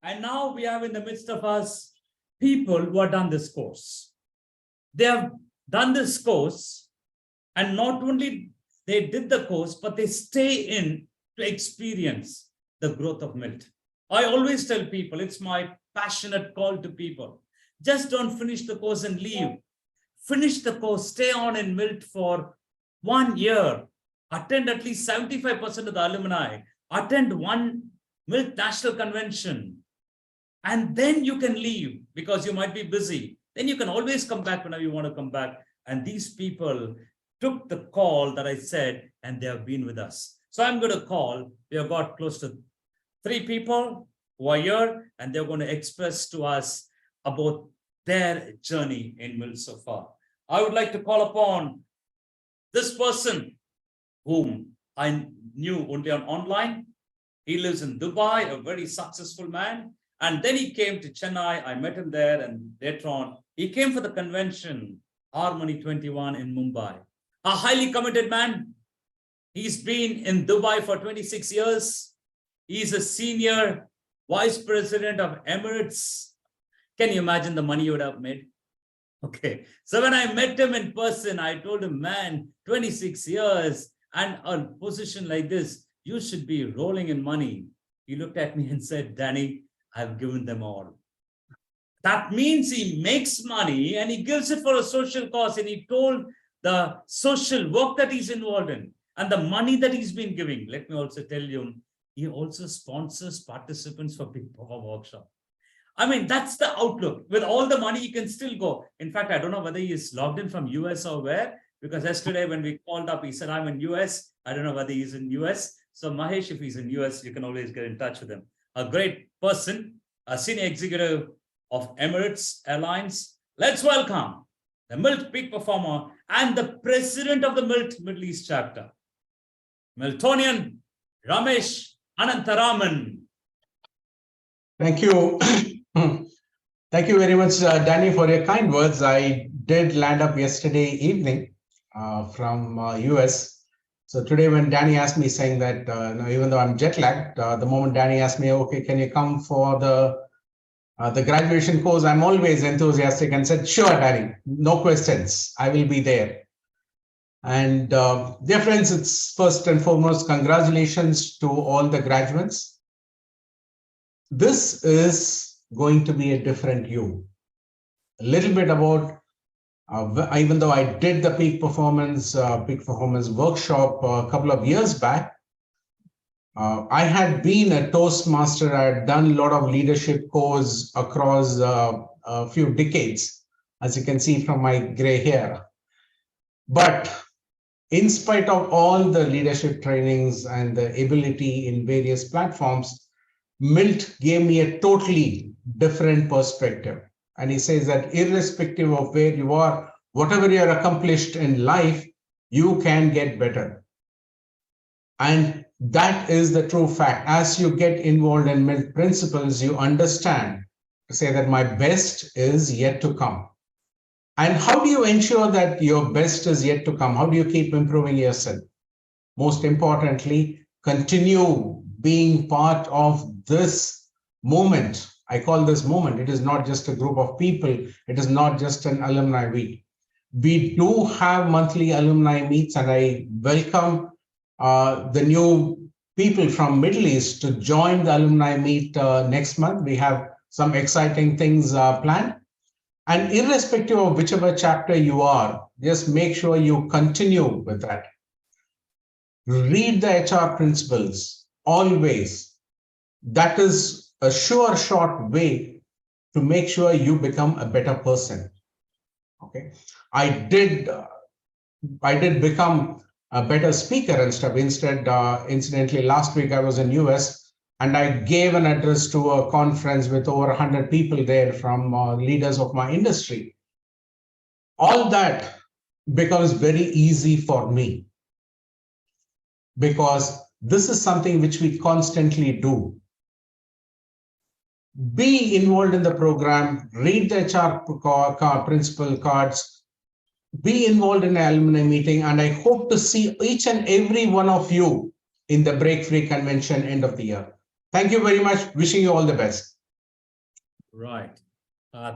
And now we have in the midst of us people who have done this course. They have done this course, and not only they did the course, but they stay in to experience the growth of MILT. I always tell people, it's my passionate call to people. Just don't finish the course and leave. Finish the course, stay on in MILT for 1 year. Attend at least 75% of the alumni. Attend one MILT National Convention. And then you can leave because you might be busy. Then you can always come back whenever you want to come back. And these people took the call that I said, and they have been with us. So I'm going to call, we have got close to 3 people who are here, and they're going to express to us about their journey in MILT so far. I would like to call upon this person whom I knew only on online. He lives in Dubai, a very successful man. And then he came to Chennai. I met him there, and later on, he came for the convention, Harmony 21 in Mumbai. A highly committed man. He's been in Dubai for 26 years. He's a senior vice president of Emirates. Can you imagine the money you would have made? Okay. So when I met him in person, I told him, man, 26 years and a position like this, you should be rolling in money. He looked at me and said, Danny, I've given them all. That means he makes money and he gives it for a social cause. And he told the social work that he's involved in and the money that he's been giving. Let me also tell you, he also sponsors participants for Peak Performer Workshop. I mean, that's the outlook. With all the money, he can still go. In fact, I don't know whether he is logged in from US or where, because yesterday when we called up, he said, I'm in US. I don't know whether he's in US. So Mahesh, if he's in US, you can always get in touch with him. A great person, a senior executive of Emirates Airlines. Let's welcome the MILT Peak Performer and the president of the MILT Middle East chapter, Miltonian Ramesh Anantaraman. Thank you. Thank you very much, Danny, for your kind words. I did land up yesterday evening from US. So today when Danny asked me saying that, even though I'm jet lagged, the moment Danny asked me, okay, can you come for the graduation course? I'm always enthusiastic and said, sure, Danny, no questions. I will be there. And dear friends, it's first and foremost, congratulations to all the graduates. This is going to be a different you. A little bit about, even though I did the Peak Performance Workshop a couple of years back, I had been a Toastmaster. I had done a lot of leadership course across a few decades, as you can see from my gray hair. But in spite of all the leadership trainings and the ability in various platforms, MILT gave me a totally different perspective. And he says that irrespective of where you are, whatever you're accomplished in life, you can get better. And that is the true fact. As you get involved in MILT principles, you understand to say that my best is yet to come. And how do you ensure that your best is yet to come? How do you keep improving yourself? Most importantly, continue being part of this moment. I call this moment. It is not just a group of people. It is not just an alumni week. We do have monthly alumni meets, and I welcome the new people from Middle East to join the alumni meet next month. We have some exciting things planned. And irrespective of whichever chapter you are, just make sure you continue with that. Read the HR principles always. That is a sure, short way to make sure you become a better person. Okay, I did become a better speaker and stuff. Incidentally, last week I was in US and I gave an address to a conference with over 100 people there from leaders of my industry. All that becomes very easy for me because this is something which we constantly do. Be involved in the program, read the HR principle cards, be involved in an alumni meeting, and I hope to see each and every one of you in the Break Free Convention end of the year. Thank you very much. Wishing you all the best. Right.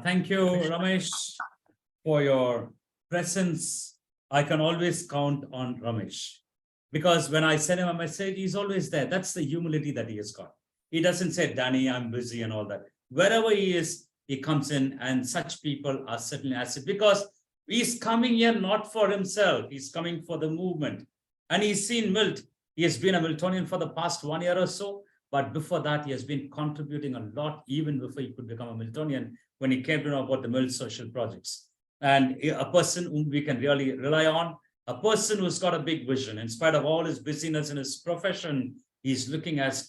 Thank you, Ramesh, for your presence. I can always count on Ramesh because when I send him a message, he's always there. That's the humility that he has got. He doesn't say, Danny, I'm busy and all that. Wherever he is, he comes in, and such people are certainly asset because he's coming here not for himself. He's coming for the movement. And he's seen MILT. He has been a Miltonian for the past 1 year or so. But before that, he has been contributing a lot, even before he could become a Miltonian, when he came to know about the MILT social projects. And a person whom we can really rely on, a person who's got a big vision. In spite of all his busyness in his profession, he's looking at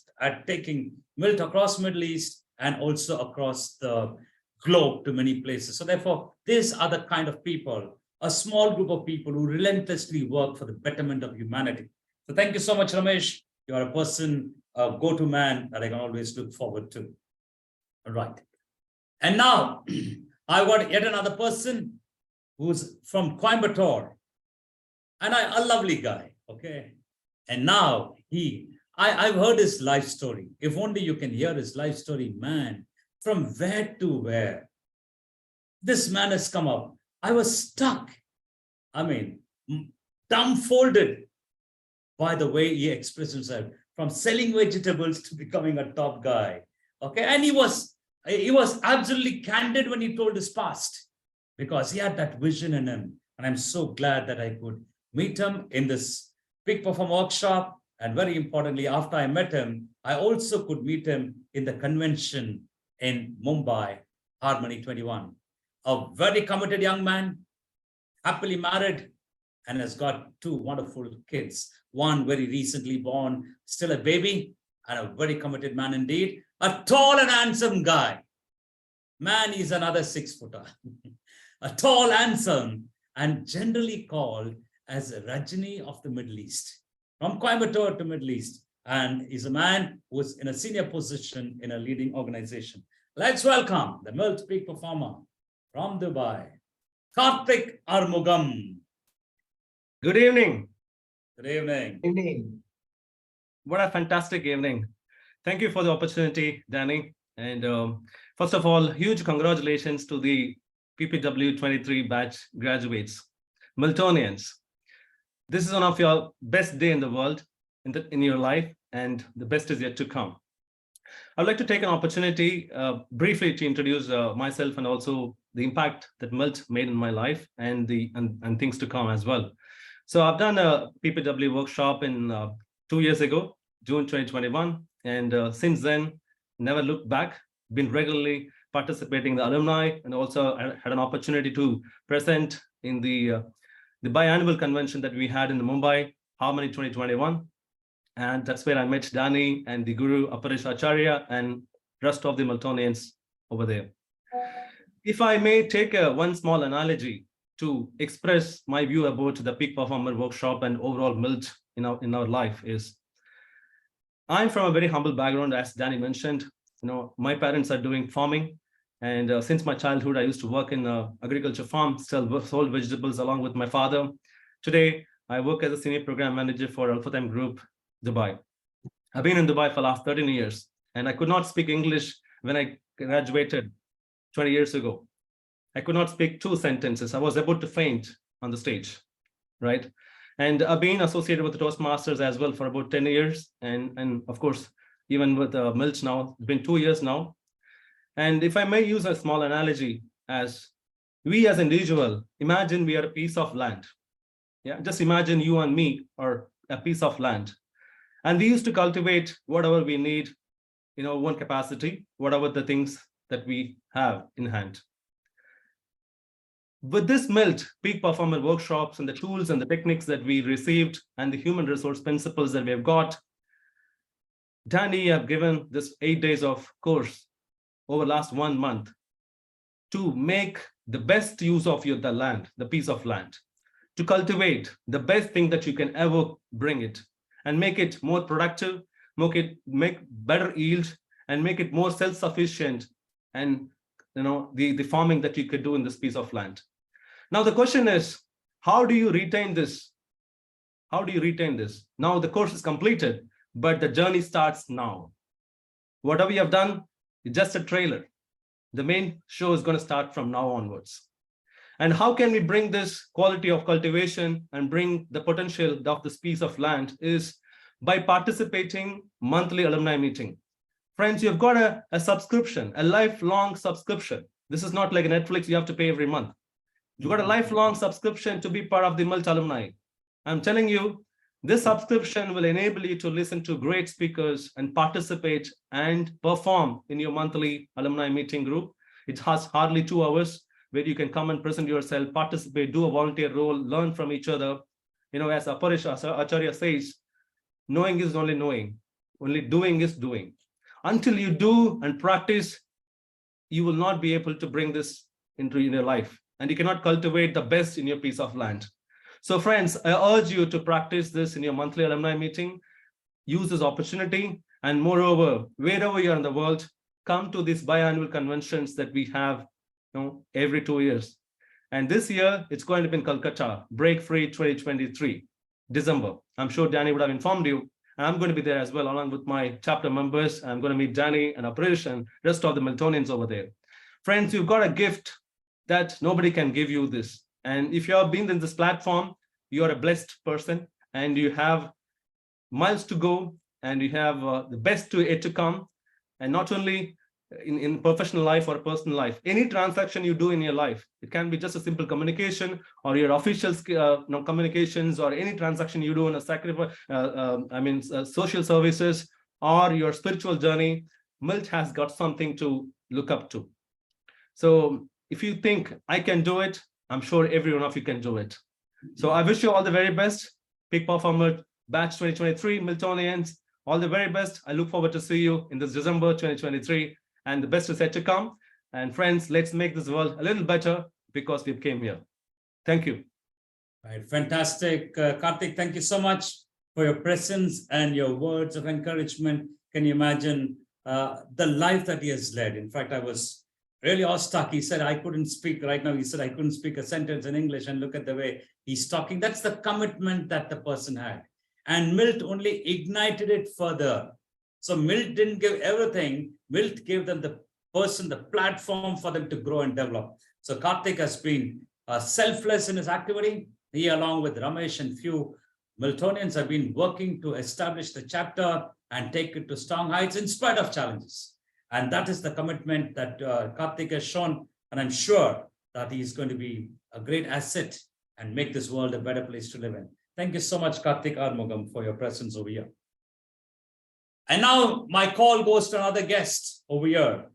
taking MILT across Middle East and also across the globe to many places. So therefore, these are the kind of people, a small group of people who relentlessly work for the betterment of humanity. So thank you so much, Ramesh. You are a person, a go-to man that I can always look forward to. All right. And now I've got yet another person who's from Coimbatore, and a lovely guy. Okay. And now I've heard his life story. If only you can hear his life story, man, from where to where this man has come up. I was stuck. I mean, dumbfolded by the way he expressed himself, from selling vegetables to becoming a top guy. Okay. And he was absolutely candid when he told his past, because he had that vision in him. And I'm so glad that I could meet him in this Peak Performer Workshop. And very importantly, after I met him, I also could meet him in the convention in Mumbai, Harmony 21. A very committed young man, happily married, and has got 2 wonderful kids. One very recently born, still a baby, and a very committed man indeed. A tall and handsome guy. Man, he's another 6-footer. A tall, handsome, and generally called as a Rajni of the Middle East. From Coimbatore to Middle East. And he's a man who's in a senior position in a leading organization. Let's welcome the MILT Peak Performer from Dubai, Karthik Armugam. Good evening. Good evening. Evening. What a fantastic evening. Thank you for the opportunity, Danny. And first of all, huge congratulations to the PPW 23 batch graduates, Miltonians. This is one of your best day in the world, in your life, and the best is yet to come. I'd like to take an opportunity briefly to introduce myself and also the impact that MILT made in my life and things to come as well. So I've done a PPW workshop in 2 years ago, June 2021. And since then, never looked back, been regularly participating in the alumni, and also had an opportunity to present in the biannual convention that we had in the Mumbai, Harmony 2021. And that's where I met Danny and the Guru Aparish Acharya and rest of the Miltonians over there. If I may take one small analogy to express my view about the Peak Performer Workshop and overall MILT in our life is, I'm from a very humble background, as Danny mentioned. My parents are doing farming, and since my childhood, I used to work in an agriculture farm, sold vegetables along with my father. Today, I work as a senior program manager for Alpha Time Group, Dubai. I've been in Dubai for the last 13 years, and I could not speak English when I graduated 20 years ago. I could not speak 2 sentences. I was about to faint on the stage, right? And I've been associated with the Toastmasters as well for about 10 years. And of course, even with MILT now, it's been 2 years now. And if I may use a small analogy, as we as individual, imagine we are a piece of land. Yeah, just imagine you and me are a piece of land. And we used to cultivate whatever we need in our own capacity, whatever the things that we have in hand. With this MILT Peak Performer workshops and the tools and the techniques that we received and the human resource principles that we have got, Danny have given this 8 days of course over last 1 month to make the best use of the land, the piece of land, to cultivate the best thing that you can ever bring it and make it more productive, make better yield, and make it more self-sufficient, and the farming that you could do in this piece of land. Now the question is, how do you retain this? How do you retain this? Now the course is completed, but the journey starts now. Whatever you have done is just a trailer. The main show is going to start from now onwards. And how can we bring this quality of cultivation and bring the potential of this piece of land is by participating monthly alumni meeting. Friends, you've got a subscription, a lifelong subscription. This is not like a Netflix you have to pay every month. You've got a lifelong subscription to be part of the MILT alumni. I'm telling you, this subscription will enable you to listen to great speakers and participate and perform in your monthly alumni meeting group. It has hardly 2 hours where you can come and present yourself, participate, do a volunteer role, learn from each other. You know, as Acharya says, knowing is only knowing, only doing is doing. Until you do and practice, you will not be able to bring this into your life, and you cannot cultivate the best in your piece of land. So friends, I urge you to practice this in your monthly alumni meeting. Use this opportunity, and moreover, wherever you are in the world, come to these biannual conventions that we have, every 2 years. And this year, it's going to be in Calcutta, Break Free 2023, December. I'm sure Danny would have informed you. And I'm going to be there as well, along with my chapter members. I'm going to meet Danny and Aparish and rest of the Miltonians over there. Friends, you've got a gift that nobody can give you this. And if you have been in this platform, you are a blessed person, and you have miles to go, and you have the best yet to come. And not only in professional life or personal life, any transaction you do in your life, it can be just a simple communication or your official communications, or any transaction you do in a sacrifice, social services or your spiritual journey. MILT has got something to look up to. So if you think I can do it, I'm sure every one of you can do it. So I wish you all the very best. Peak Performer Batch 2023, Miltonians, all the very best. I look forward to see you in this December 2023, and the best is yet to come. And friends, let's make this world a little better because we came here. Thank you. Right, fantastic. Karthik, thank you so much for your presence and your words of encouragement. Can you imagine the life that he has led? In fact, I was really awestruck. He said, I couldn't speak right now. He said, I couldn't speak a sentence in English, and look at the way he's talking. That's the commitment that the person had. And MILT only ignited it further. So MILT didn't give everything. MILT gave them the person, the platform for them to grow and develop. So Karthik has been selfless in his activity. He, along with Ramesh and few Miltonians, have been working to establish the chapter and take it to strong heights in spite of challenges. And that is the commitment that Karthik has shown. And I'm sure that he's going to be a great asset and make this world a better place to live in. Thank you so much, Karthik Armugam, for your presence over here. And now my call goes to another guest over here,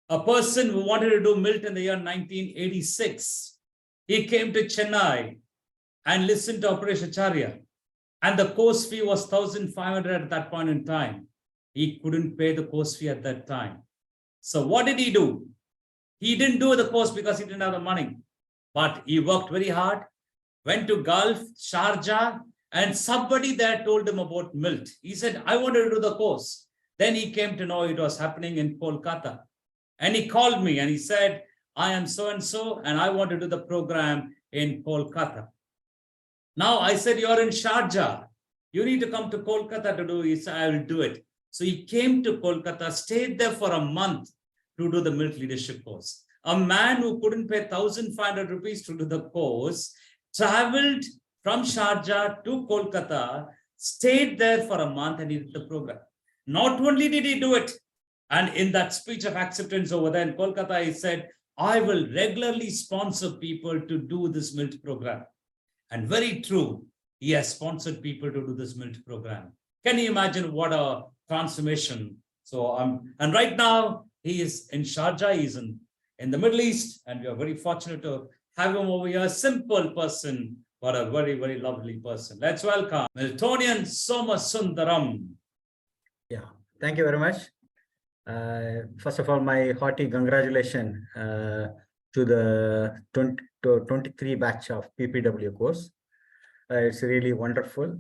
a person who wanted to do MILT in the year 1986. He came to Chennai and listened to Aparish Acharya, and the course fee was 1,500 at that point in time. He couldn't pay the course fee at that time. So what did he do? He didn't do the course because he didn't have the money, but he worked very hard, went to Gulf, Sharjah, and somebody there told him about MILT. He said, I wanted to do the course. Then he came to know it was happening in Kolkata. And he called me and he said, I am so-and-so, and I want to do the program in Kolkata. Now I said, you're in Sharjah. You need to come to Kolkata to do it. He said, I will do it. So he came to Kolkata, stayed there for a month to do the MILT leadership course. A man who couldn't pay 1,500 rupees to do the course traveled from Sharjah to Kolkata, stayed there for a month, and he did the program. Not only did he do it, and in that speech of acceptance over there in Kolkata, he said, I will regularly sponsor people to do this MILT program. And very true, he has sponsored people to do this MILT program. Can you imagine what a transformation? So, and right now, he is in Sharjah, he's in the Middle East, and we are very fortunate to have him over here. A simple person, but a very, very lovely person. Let's welcome Miltonian Soma Sundaram. Yeah, thank you very much. First of all, my hearty congratulations to the 23 batch of PPW course. It's really wonderful.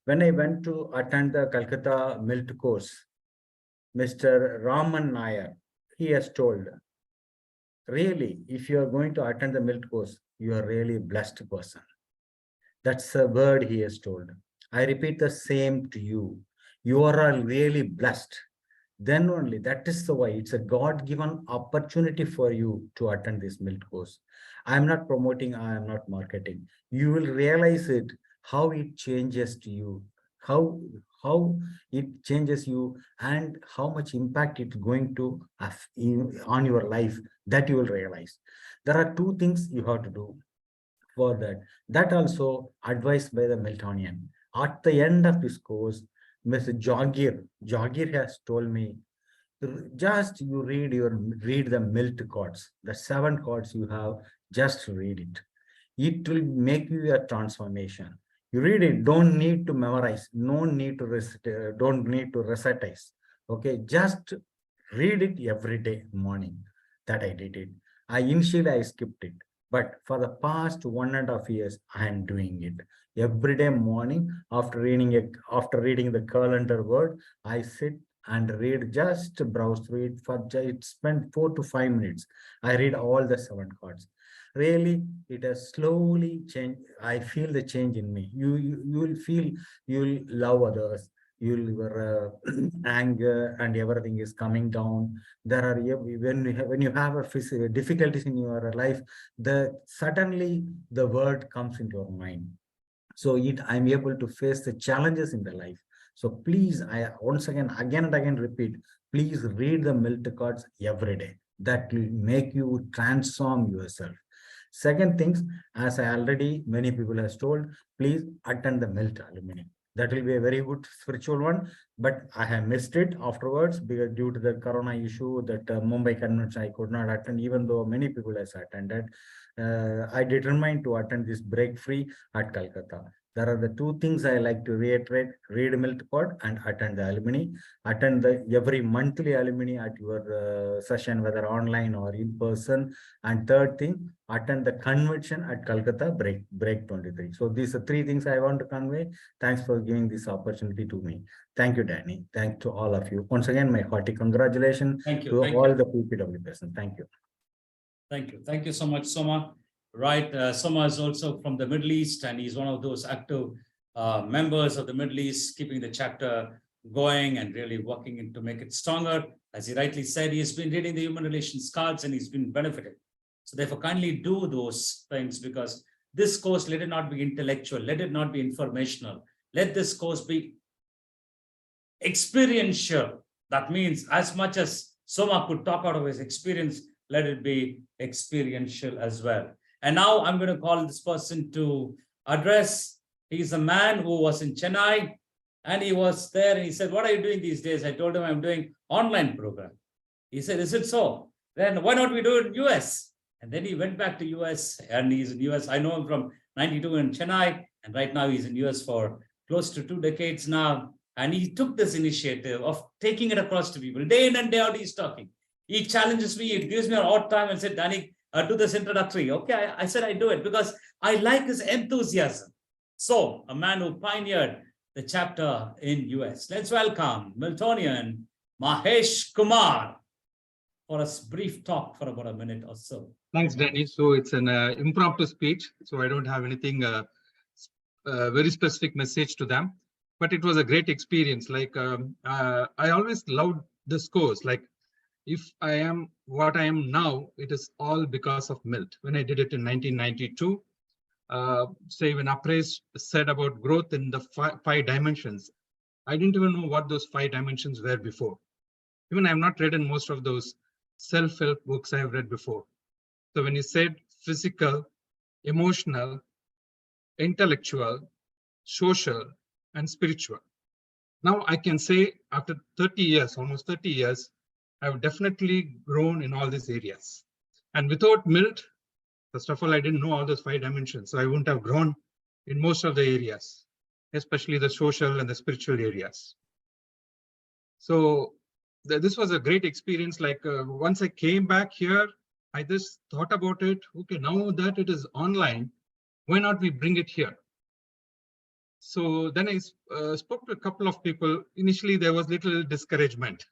When I went to attend the Calcutta MILT course, Mr. Raman Nair, he has told, really, if you are going to attend the MILT course, you are really blessed person. That's a word he has told. I repeat the same to you. You are really blessed. then only, that is the why it's a God-given opportunity for you to attend this MILT course. I'm not promoting, I am not marketing. You will realize it, how it changes to you, how it changes you, and how much impact it's going to have on your life, that you will realize. There are two things you have to do for that. That also advised by the Miltonian. At the end of this course, Mr. Jagir has told me, just you read the MILT chords, the 7 chords you have, just read it. It will make you a transformation. You read it, don't need to memorize, no need to don't need to recitize. Okay, just read it every day morning. That I did it. Initially I skipped it, but for the past 1.5 years, I am doing it. Every day morning, after reading the calendar word, I sit and read, just browse through it for it spent 4 to 5 minutes. I read all the 7 chords. Really, it has slowly changed. I feel the change in me. You will feel, you will love others. Your anger and everything is coming down. There are, when you have a difficulties in your life, suddenly the word comes into your mind. So I'm able to face the challenges in the life. So please, I once again and again repeat, please read the MILT cards every day. That will make you transform yourself. Second things, as I already many people has told, please attend the MILT alumni. That will be a very good spiritual one, but I have missed it afterwards because due to the corona issue, that Mumbai convention I could not attend, even though many people has attended. I determined to attend this break free at Calcutta. There are the 2 things I like to reiterate: read MILT pod and attend the alumni. Attend the every monthly alumni at your session, whether online or in person. And third thing, attend the convention at Calcutta break 23. So these are 3 things I want to convey. Thanks for giving this opportunity to me. Thank you, Danny. Thanks to all of you. Once again, my hearty congratulations to all the PPW persons. Thank you. Thank you. Thank you so much, Soma. Right. Soma is also from the Middle East, and he's one of those active members of the Middle East, keeping the chapter going and really working to make it stronger. As he rightly said, he's been reading the human relations cards and he's been benefiting. So therefore, kindly do those things, because this course, let it not be intellectual, let it not be informational. Let this course be experiential. That means as much as Soma could talk out of his experience, let it be experiential as well. And now I'm going to call this person to address. He's a man who was in Chennai, and he was there and he said, what are you doing these days? I told him I'm doing online program. He said, is it so? Then why not we do it in US? And then he went back to US, and he's in US. I know him from 92 in Chennai, and right now he's in US for close to 2 decades now. And he took this initiative of taking it across to people. Day in and day out, he's talking. He challenges me, he gives me an odd time and said, Danny, do this introductory. Okay, I said I do it because I like his enthusiasm. So, a man who pioneered the chapter in US. Let's welcome Miltonian Mahesh Kumar for a brief talk for about a minute or so. Thanks, Danny. So it's an impromptu speech, so I don't have anything very specific message to them. But it was a great experience. Like I always loved this course. Like if I am what I am now, it is all because of MILT. When I did it in 1992, say when Appraise said about growth in the five dimensions, I didn't even know what those 5 dimensions were before. Even I have not read in most of those self-help books I have read before. So when he said physical, emotional, intellectual, social, and spiritual. Now I can say after 30 years, almost 30 years, I've definitely grown in all these areas. And without MILT, first of all, I didn't know all those 5 dimensions. So I wouldn't have grown in most of the areas, especially the social and the spiritual areas. So this was a great experience. Like once I came back here, I just thought about it. Okay, now that it is online, why not we bring it here? So then I spoke to a couple of people. Initially, there was little discouragement.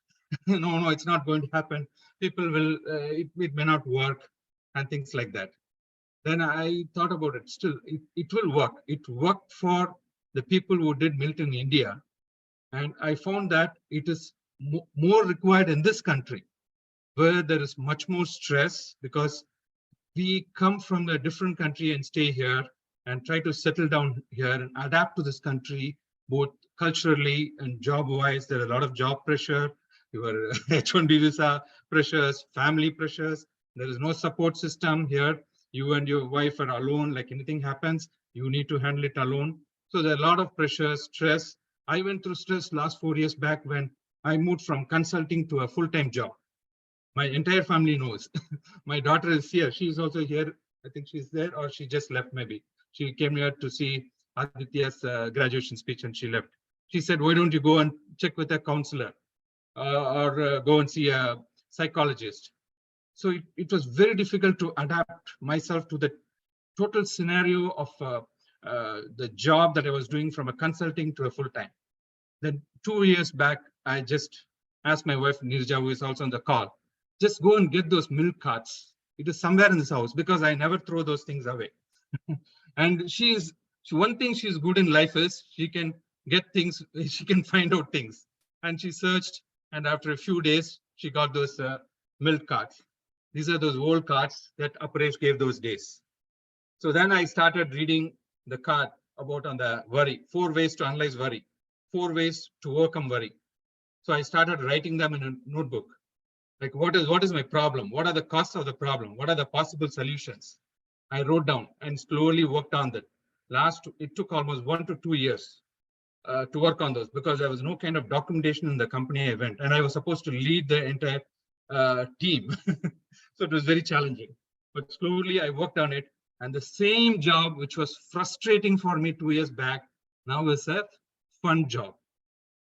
No, it's not going to happen. People will, it may not work and things like that. Then I thought about it. Still, it will work. It worked for the people who did MILT in India. And I found that it is more required in this country, where there is much more stress because we come from a different country and stay here and try to settle down here and adapt to this country, both culturally and job-wise. There are a lot of job pressure, your H-1B visa pressures, family pressures. There is no support system here. You and your wife are alone. Like anything happens, you need to handle it alone. So there are a lot of pressure, stress. I went through stress last 4 years back when I moved from consulting to a full-time job. My entire family knows. My daughter is here. She's also here. I think she's there, or she just left maybe. She came here to see Aditya's graduation speech and she left. She said, why don't you go and check with a counselor or go and see a psychologist? So it was very difficult to adapt myself to the total scenario of the job that I was doing from a consulting to a full-time. Then 2 years back, I just asked my wife, Nirja, who is also on the call, just go and get those milk carts. It is somewhere in this house because I never throw those things away. And one thing she's good in life is she can get things, she can find out things. And she searched, and after a few days, she got those milk carts. These are those old cards that Aparesh gave those days. So then I started reading the card about on the worry, 4 ways to analyze worry, 4 ways to overcome worry. So I started writing them in a notebook. Like what is my problem? What are the costs of the problem? What are the possible solutions? I wrote down and slowly worked on that. It took almost 1 to 2 years to work on those because there was no kind of documentation in the company I went, and I was supposed to lead the entire team. So it was very challenging, but slowly I worked on it. And the same job, which was frustrating for me 2 years back, now is a fun job.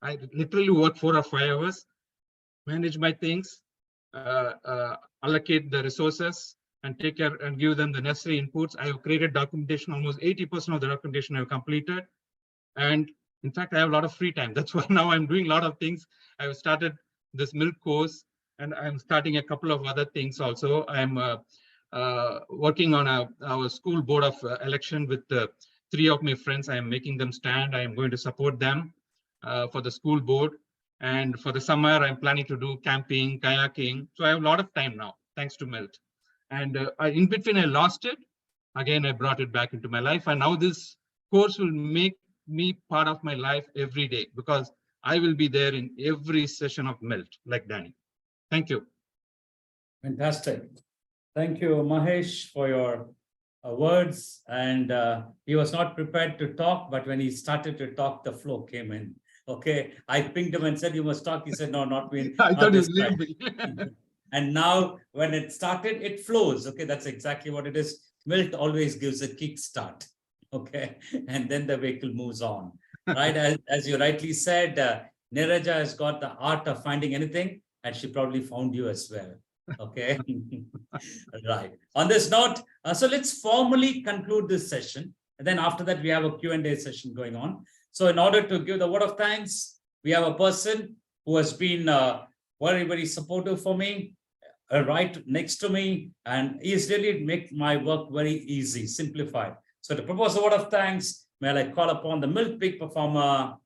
I literally work 4 or 5 hours, manage my things, allocate the resources, and take care and give them the necessary inputs. I have created documentation, almost 80% of the documentation I've completed. And in fact, I have a lot of free time. That's why now I'm doing a lot of things. I've started this milk course, and I'm starting a couple of other things also. I'm working on our school board of election with 3 of my friends. I am making them stand. I am going to support them for the school board. And for the summer, I'm planning to do camping, kayaking. So I have a lot of time now, thanks to MILT. And in between, I lost it. Again, I brought it back into my life. And now this course will make me part of my life every day because I will be there in every session of MILT, like Danny. Thank you. Fantastic. Thank you, Mahesh, for your words. And he was not prepared to talk, but when he started to talk, the flow came in. Okay, I pinged him and said, you must talk. He said, no, not me. I thought it was me. And now when it started, it flows. Okay, that's exactly what it is. MILT always gives a kickstart. Okay, and then the vehicle moves on. Right, as you rightly said, Niraja has got the art of finding anything, and she probably found you as well. Okay, right. On this note, so let's formally conclude this session. And then after that, we have a Q&A session going on. So in order to give the word of thanks, we have a person who has been very, very supportive for me, right next to me, and he's really make my work very easy, simplified. So to propose a word of thanks, may I call upon the MILT Peak Performer,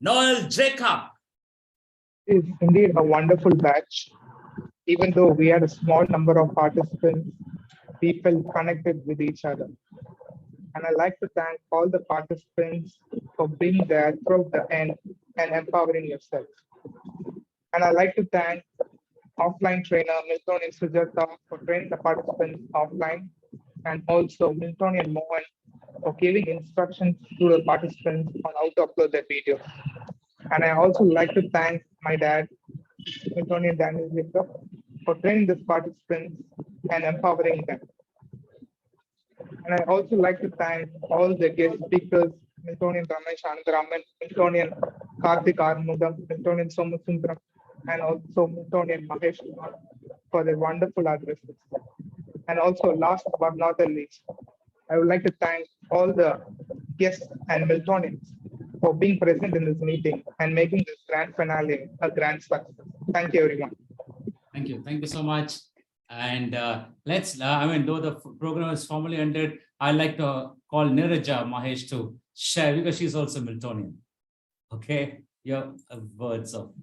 Noel Jacob. It's indeed a wonderful batch. Even though we had a small number of participants, we felt connected with each other. And I'd like to thank all the participants for being there throughout the end and empowering yourself. And I'd like to thank offline trainer Miltonian Sujata for training the participants offline, and also Miltonian Mohan for giving instructions to the participants on how to upload their video. And I also like to thank my dad, Miltonian Daniel Jacob, for training these participants and empowering them. And I also like to thank all the guest speakers, Miltonian Ramesh Anandaraman, Miltonian Karthik Armudam, Miltonian Somasundram, and also Miltonian Mahesh for their wonderful addresses. And also, last but not the least, I would like to thank all the guests and Miltonians for being present in this meeting and making this grand finale a grand success. Thank you, everyone. Thank you. Thank you so much. And let's, though the program is formally ended, I'd like to call Niraja Mahesh to share because she's also Miltonian. Okay, your words of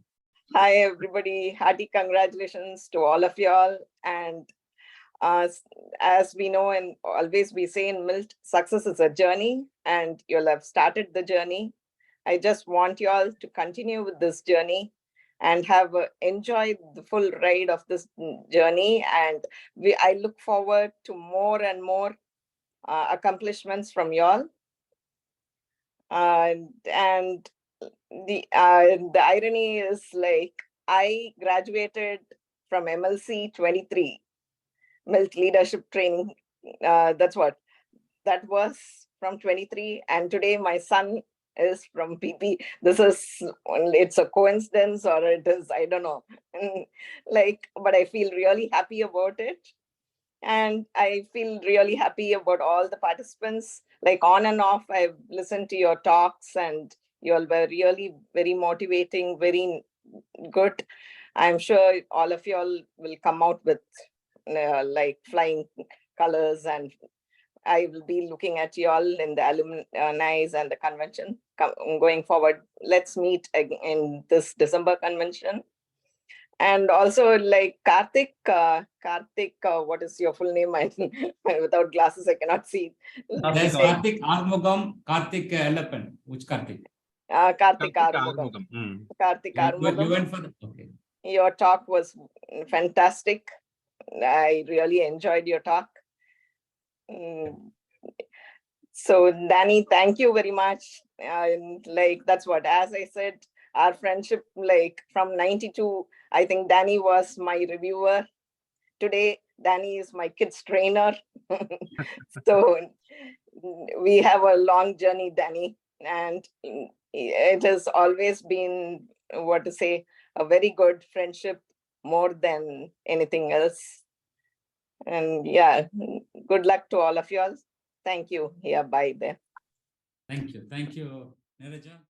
Hi, everybody. Hearty congratulations to all of y'all. And as we know, and always we say in MILT, success is a journey, and you'll have started the journey. I just want you all to continue with this journey and have enjoyed the full ride of this journey. And I look forward to more and more accomplishments from y'all. And the irony is, like, I graduated from MLC 23, MILT Leadership Training. That was from 23, and today my son is from PP. It's a coincidence, or it is, I don't know. But I feel really happy about it. And I feel really happy about all the participants. Like, on and off, I've listened to your talks, and you all were really very motivating, very good. I'm sure all of you all will come out with like flying colors, and I will be looking at you all in the alumni and the convention going forward. Let's meet in this December convention. And also, like, Karthik, what is your full name? Without glasses, I cannot see. There's Karthik Armugam, Karthik Ellappan. Which Karthik? Karthik Karthik Armugam. Arumugam. Karthik You Armugam. went for the, okay. Your talk was fantastic. I really enjoyed your talk. So, Danny, thank you very much. And like, that's what, as I said, our friendship, like from 92, I think Danny was my reviewer. Today, Danny is my kids trainer. So we have a long journey, Danny. And it has always been, what to say, a very good friendship, more than anything else. And yeah, good luck to all of you all. Thank you. Yeah, bye there. Thank you. Thank you, Neeraja.